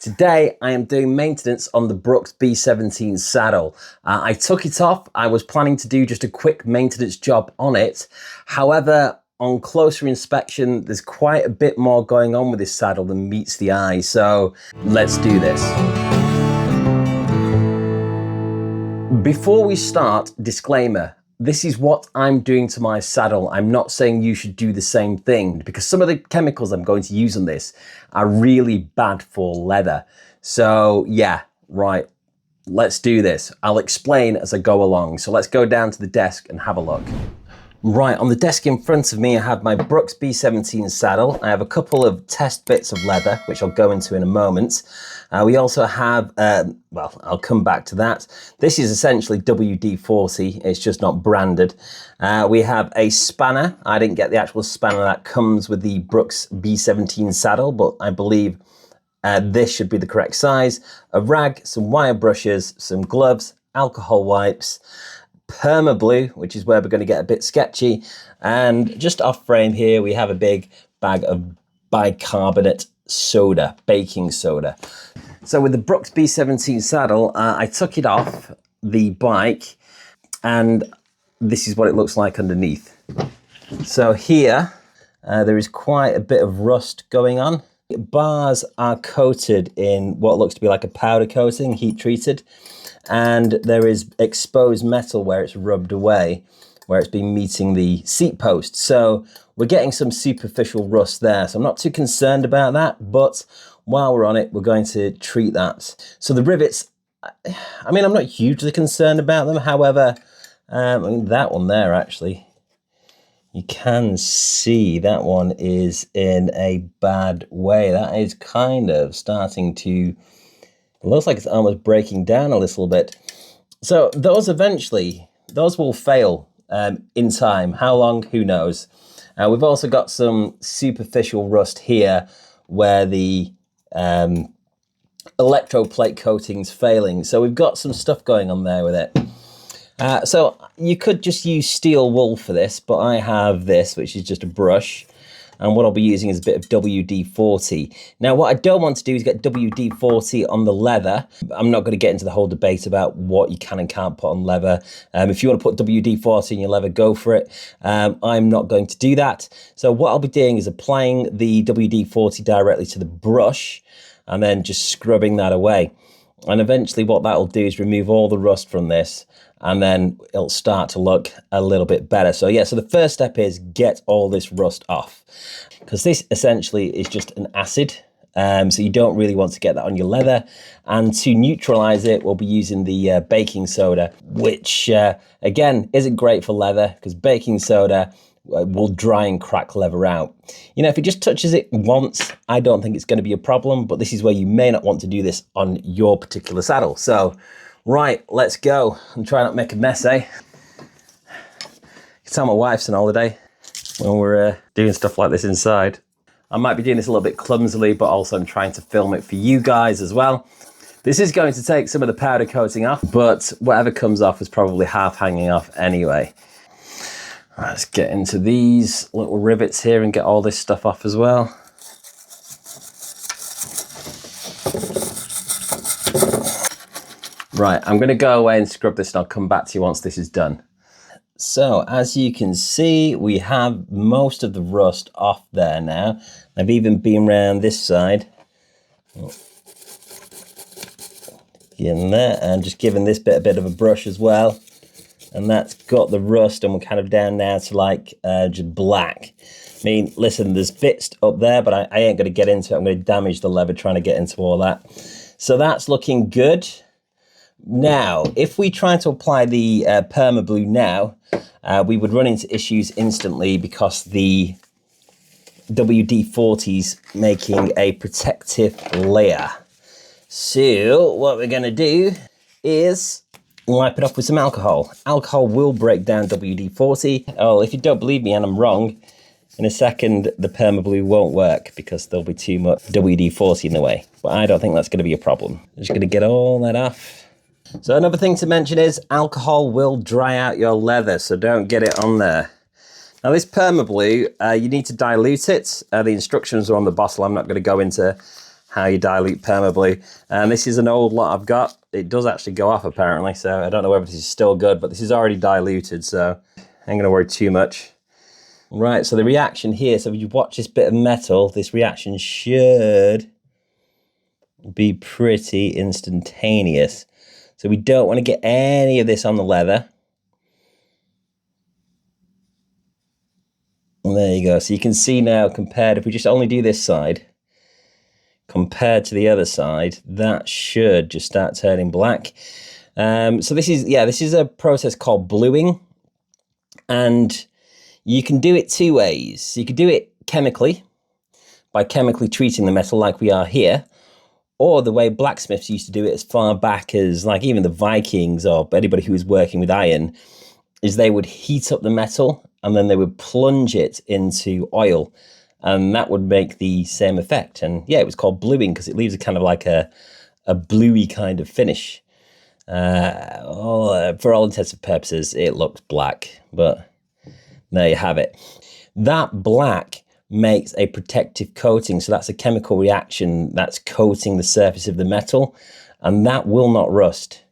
Today I am doing maintenance on the Brooks B17 saddle. I took it off. I was planning to do just a quick maintenance job on it. However, on closer inspection, there's quite a bit more going on with this saddle than meets the eye. So let's do this. Before we start, disclaimer. This is what I'm doing to my saddle. I'm not saying you should do the same thing because some of the chemicals I'm going to use on this are really bad for leather. So yeah, right, let's do this. I'll explain as I go along. So let's go down to the desk and have a look. Right, on the desk in front of me, I have my Brooks B17 saddle. I have a couple of test bits of leather, which I'll go into in a moment. We also have, well, I'll come back to that. This is essentially WD-40, it's just not branded. We have a spanner. I didn't get the actual spanner that comes with the Brooks B17 saddle, but I believe this should be the correct size. A rag, some wire brushes, some gloves, alcohol wipes, perma blue, which is where we're going to get a bit sketchy, and just off frame here we have a big bag of bicarbonate soda, baking soda. So with the Brooks B17 saddle, I took it off the bike and this is what it looks like underneath. So here there is quite a bit of rust going on. Bars are coated in what looks to be like a powder coating, heat treated, and there is exposed metal where it's rubbed away, where it's been meeting the seat post. So we're getting some superficial rust there. So I'm not too concerned about that, but while we're on it, we're going to treat that. So the rivets, I mean, I'm not hugely concerned about them. However, I mean, that one there, actually, you can see that one is in a bad way. That is kind of starting to, it looks like it's almost breaking down a little bit. So those eventually, those will fail in time. How long, who knows? We've also got some superficial rust here where the electroplate coating's failing. So we've got some stuff going on there with it. So you could just use steel wool for this, but I have this, which is just a brush. And what I'll be using is a bit of WD-40. Now, what I don't want to do is get WD-40 on the leather. I'm not going to get into the whole debate about what you can and can't put on leather. If you want to put WD-40 in your leather, go for it. I'm not going to do that. So what I'll be doing is applying the WD-40 directly to the brush and then just scrubbing that away. And eventually what that'll do is remove all the rust from this, and then it'll start to look a little bit better. So yeah, so the first step is get all this rust off, because this essentially is just an acid. So you don't really want to get that on your leather. And to neutralize it, we'll be using the baking soda, which again, isn't great for leather because baking soda will dry and crack leather out. You know, if it just touches it once, I don't think it's going to be a problem, but this is where you may not want to do this on your particular saddle. So, right, let's go and try not to make a mess, eh? You can tell my wife's on holiday when we're doing stuff like this inside. I might be doing this a little bit clumsily, but also I'm trying to film it for you guys as well. This is going to take some of the powder coating off, but whatever comes off is probably half hanging off anyway. Right, let's get into these little rivets here and get all this stuff off as well. Right, I'm going to go away and scrub this and I'll come back to you once this is done. So, as you can see, we have most of the rust off there now. I've even been around this side. In there, and just giving this bit a bit of a brush as well. And that's got the rust, and we're kind of down now to like just black. I mean, listen, there's bits up there, but I ain't going to get into it. I'm going to damage the leather trying to get into all that. So that's looking good. Now, if we try to apply the perma blue now, we would run into issues instantly because the WD-40's making a protective layer. So what we're going to do is wipe it off with some alcohol. Alcohol will break down WD-40. Oh, if you don't believe me and I'm wrong, in a second the perma blue won't work because there'll be too much WD-40 in the way. But I don't think that's going to be a problem. I'm just going to get all that off. So another thing to mention is alcohol will dry out your leather, so don't get it on there. Now this perma blue, you need to dilute it. The instructions are on the bottle. I'm not going to go into how you dilute permablue. And this is an old lot I've got. It does actually go off apparently, so I don't know whether this is still good, but this is already diluted, so I ain't gonna worry too much. Right, so the reaction here, so if you watch this bit of metal, this reaction should be pretty instantaneous. So we don't want to get any of this on the leather. And there you go. So you can see now compared, if we just only do this side, compared to the other side, that should just start turning black. So this is a process called bluing. And you can do it two ways. You could do it chemically, by chemically treating the metal like we are here, or the way blacksmiths used to do it as far back as like even the Vikings or anybody who was working with iron, is they would heat up the metal and then they would plunge it into oil, and that would make the same effect. And yeah, it was called bluing because it leaves a kind of like a bluey kind of finish. For all intents and purposes, it looks black, but there you have it. That black makes a protective coating. So that's a chemical reaction that's coating the surface of the metal, and that will not rust.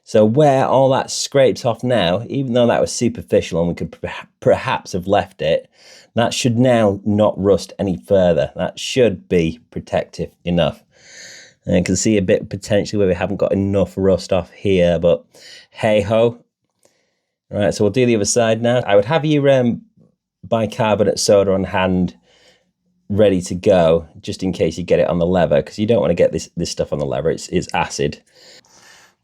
So where all that scrapes off now, even though that was superficial and we could perhaps have left it, that should now not rust any further. That should be protective enough. And you can see a bit potentially where we haven't got enough rust off here, but hey ho. All right, so we'll do the other side now. I would have your bicarbonate soda on hand ready to go, just in case you get it on the leather, because you don't want to get this stuff on the leather. It's acid.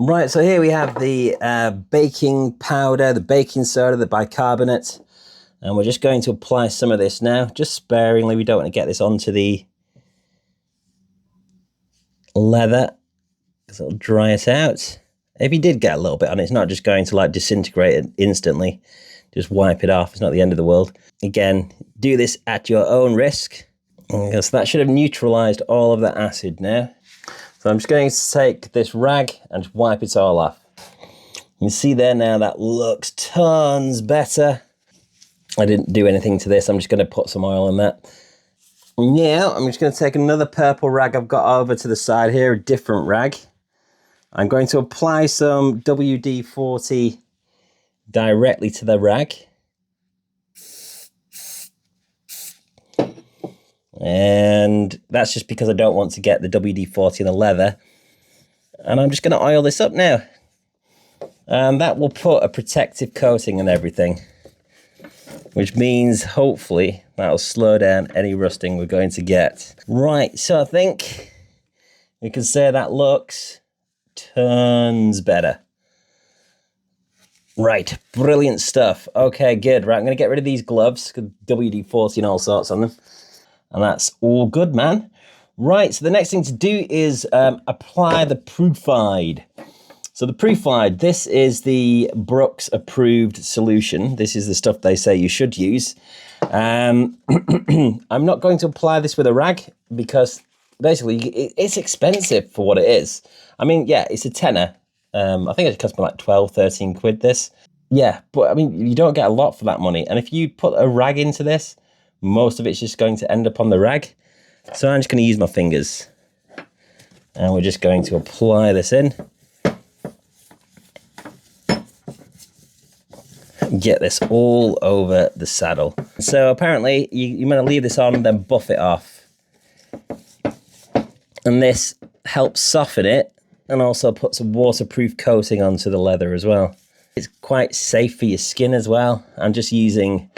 Right, so here we have the baking powder, the baking soda, the bicarbonate, and we're just going to apply some of this now, just sparingly. We don't want to get this onto the leather, because it'll dry it out. If you did get a little bit on it, it's not just going to like disintegrate it instantly. Just wipe it off. It's not the end of the world. Again, do this at your own risk, because that should have neutralized all of that acid now. So I'm just going to take this rag and wipe it all off. You can see there now that looks tons better. I didn't do anything to this. I'm just going to put some oil on that. Now I'm just going to take another purple rag I've got over to the side here, a different rag. I'm going to apply some WD-40 directly to the rag. And that's just because I don't want to get the WD-40 in the leather. And I'm just going to oil this up now. And that will put a protective coating on everything, which means hopefully that'll slow down any rusting we're going to get. Right, so I think we can say that looks tons better. Right, brilliant stuff. Okay, good. Right, I'm going to get rid of these gloves, WD-40 and all sorts on them. And that's all good, man. Right, so the next thing to do is apply the Proofide. So the Proofide, this is the Brooks approved solution. This is the stuff they say you should use. I'm not going to apply this with a rag because basically it's expensive for what it is. I mean, yeah, it's a tenner. I think it cost me like 12, 13 quid this. Yeah, but I mean, you don't get a lot for that money. And if you put a rag into this, most of it's just going to end up on the rag. So I'm just going to use my fingers. And we're just going to apply this in. Get this all over the saddle. So apparently you're going to leave this on and then buff it off. And this helps soften it and also puts a waterproof coating onto the leather as well. It's quite safe for your skin as well. I'm just using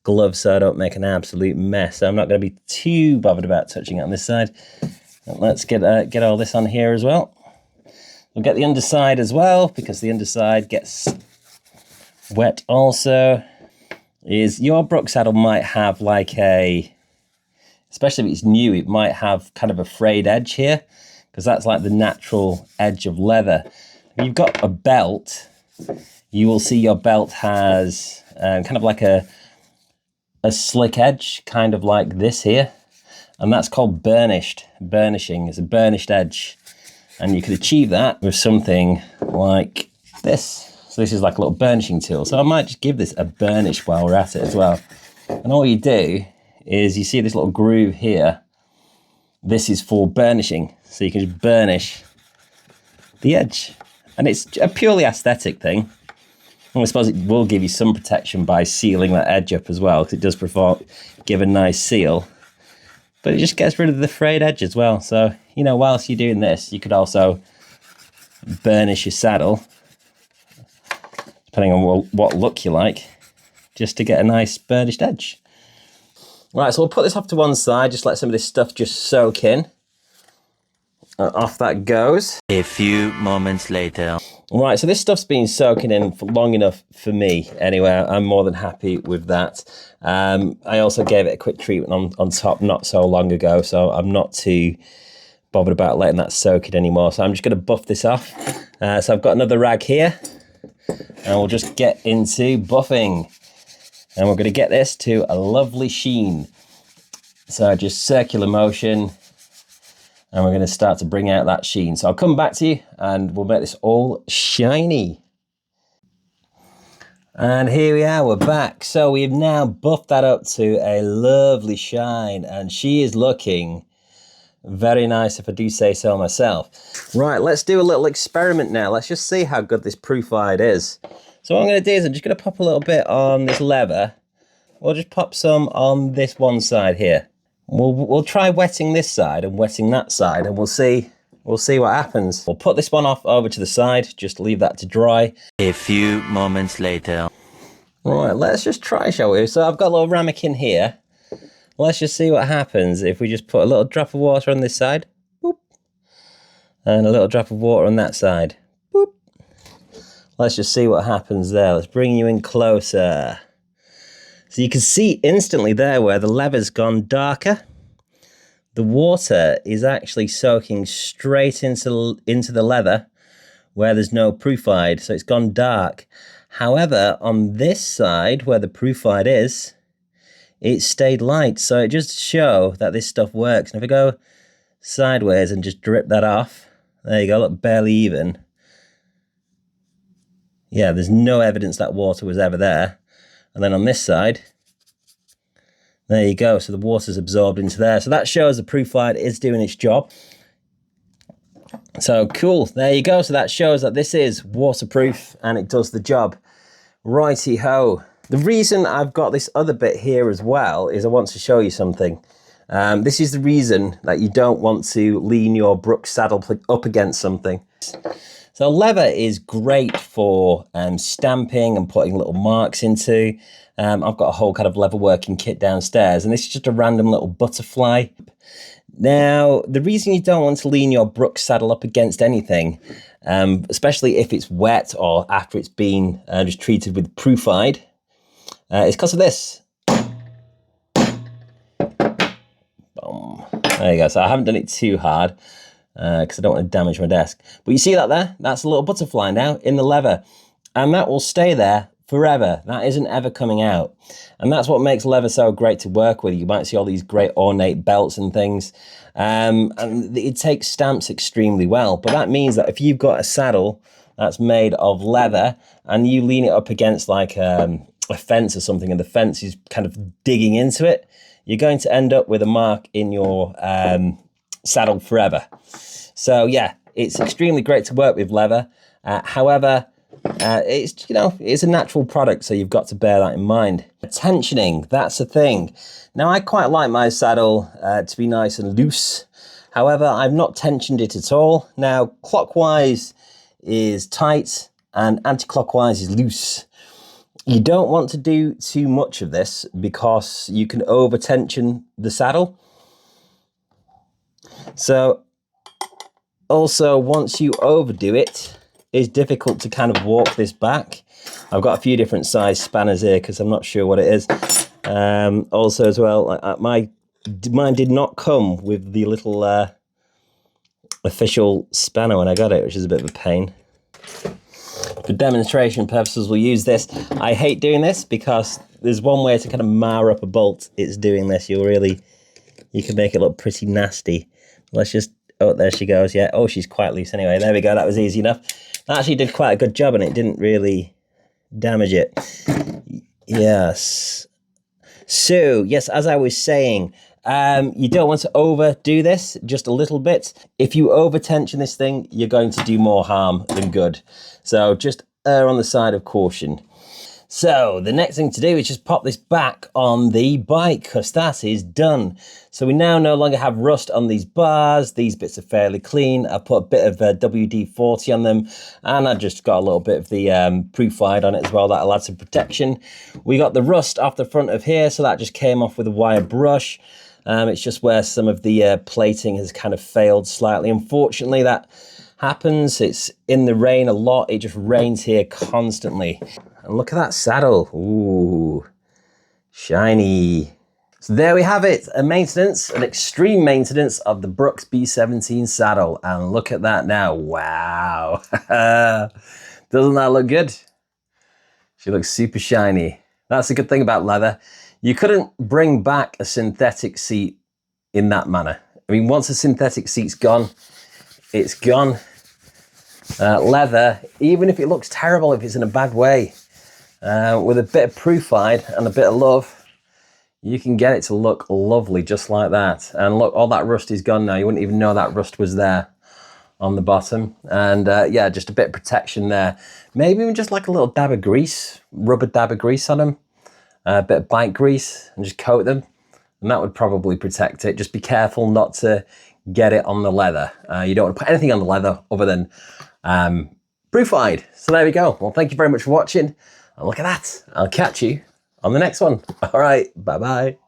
gloves so I don't make an absolute mess. So I'm not going to be too bothered about touching it on this side. And let's get all this on here as well. We'll get the underside as well, because the underside gets wet also. Is your Brooks saddle might have like a, especially if it's new, it might have kind of a frayed edge here, because that's like the natural edge of leather. If you've got a belt, you will see your belt has kind of like a slick edge, kind of like this here. And that's called burnishing. It's a burnished edge. And you could achieve that with something like this. So this is like a little burnishing tool. So I might just give this a burnish while we're at it as well. And all you do is you see this little groove here. This is for burnishing, so you can just burnish the edge. And it's a purely aesthetic thing. And I suppose it will give you some protection by sealing that edge up as well, because it does give a nice seal. But it just gets rid of the frayed edge as well. So, you know, whilst you're doing this, you could also burnish your saddle, depending on what look you like, just to get a nice burnished edge. Right, so we'll put this off to one side, just let some of this stuff just soak in. Off that goes. A few moments later. Right, so this stuff's been soaking in for long enough for me. Anyway, I'm more than happy with that. I also gave it a quick treatment on top not so long ago, so I'm not too bothered about letting that soak in anymore. So I'm just going to buff this off. So I've got another rag here, and we'll just get into buffing. And we're going to get this to a lovely sheen. So just circular motion. And we're going to start to bring out that sheen. So I'll come back to you and we'll make this all shiny. And here we are, we're back. So we've now buffed that up to a lovely shine, and she is looking very nice, if I do say so myself. Right, let's do a little experiment now. Let's just see how good this Proofide is. So what I'm going to do is I'm just going to pop a little bit on this leather. We'll just pop some on this one side here. We'll try wetting this side and wetting that side, and we'll see what happens. We'll put this one off over to the side, just leave that to dry. A few moments later. Right, let's just try, shall we? So I've got a little ramekin here. Let's just see what happens if we just put a little drop of water on this side. Boop. And a little drop of water on that side. Boop. Let's just see what happens there. Let's bring you in closer. So you can see instantly there where the leather's gone darker. The water is actually soaking straight into the leather where there's no Proofide, so it's gone dark. However, on this side where the Proofide is, it stayed light. So it just shows that this stuff works. And if I go sideways and just drip that off, there you go, look, barely even. Yeah, there's no evidence that water was ever there. And then on this side, there you go. So the water's absorbed into there. So that shows the Proofide is doing its job. So cool. There you go. So that shows that this is waterproof and it does the job. Righty-ho. The reason I've got this other bit here as well is I want to show you something. This is the reason that you don't want to lean your Brooks saddle up against something. So leather is great for stamping and putting little marks into. I've got a whole kind of leather working kit downstairs, and this is just a random little butterfly. Now, the reason you don't want to lean your Brooks saddle up against anything, especially if it's wet or after it's been just treated with Proofide, is because of this. Boom. There you go. So I haven't done it too hard, because I don't want to damage my desk. But you see that there? That's a little butterfly now in the leather. And that will stay there forever. That isn't ever coming out. And that's what makes leather so great to work with. You might see all these great ornate belts and things. And it takes stamps extremely well. But that means that if you've got a saddle that's made of leather and you lean it up against like a fence or something, and the fence is kind of digging into it, you're going to end up with a mark in your saddle forever. So yeah, it's extremely great to work with leather. However, it's, you know, it's a natural product, so you've got to bear that in mind. Tensioning, that's a thing. Now, I quite like my saddle to be nice and loose. However, I've not tensioned it at all. Now, clockwise is tight and anti-clockwise is loose. You don't want to do too much of this because you can over-tension the saddle. So, also, once you overdo it, it's difficult to kind of walk this back. I've got a few different size spanners here because I'm not sure what it is. Also, as well, mine did not come with the little official spanner when I got it, which is a bit of a pain. For demonstration purposes, we'll use this. I hate doing this because there's one way to kind of mar up a bolt. It's doing this. You can make it look pretty nasty. Let's just, oh, there she goes. Yeah, oh, she's quite loose anyway. There we go. That was easy enough. That actually did quite a good job and it didn't really damage it. Yes. So, yes, as I was saying, You don't want to overdo this, just a little bit. If you over tension this thing, you're going to do more harm than good. So just err on the side of caution. So the next thing to do is just pop this back on the bike, because that is done. So we now no longer have rust on these bars. These bits are fairly clean. I put a bit of WD-40 on them, and I just got a little bit of the Proofide on it as well. That'll add some protection. We got the rust off the front of here, so that just came off with a wire brush. It's just where some of the plating has kind of failed slightly. Unfortunately, that happens. It's in the rain a lot. It just rains here constantly. And look at that saddle. Ooh, shiny. So there we have it, an extreme maintenance of the Brooks B17 saddle. And look at that now, wow. Doesn't that look good? She looks super shiny. That's the good thing about leather. You couldn't bring back a synthetic seat in that manner. I mean, once a synthetic seat's gone, it's gone. Leather, even if it looks terrible, if it's in a bad way, with a bit of Proofide and a bit of love, you can get it to look lovely just like that. And look, all that rust is gone now. You wouldn't even know that rust was there on the bottom. And yeah, just a bit of protection there. Maybe even just like a little dab of grease, rubber dab of grease on them, a bit of bike grease, and just coat them. And that would probably protect it. Just be careful not to get it on the leather. You don't want to put anything on the leather other than Proofide. So there we go. Well, thank you very much for watching. And look at that. I'll catch you on the next one. All right. Bye-bye.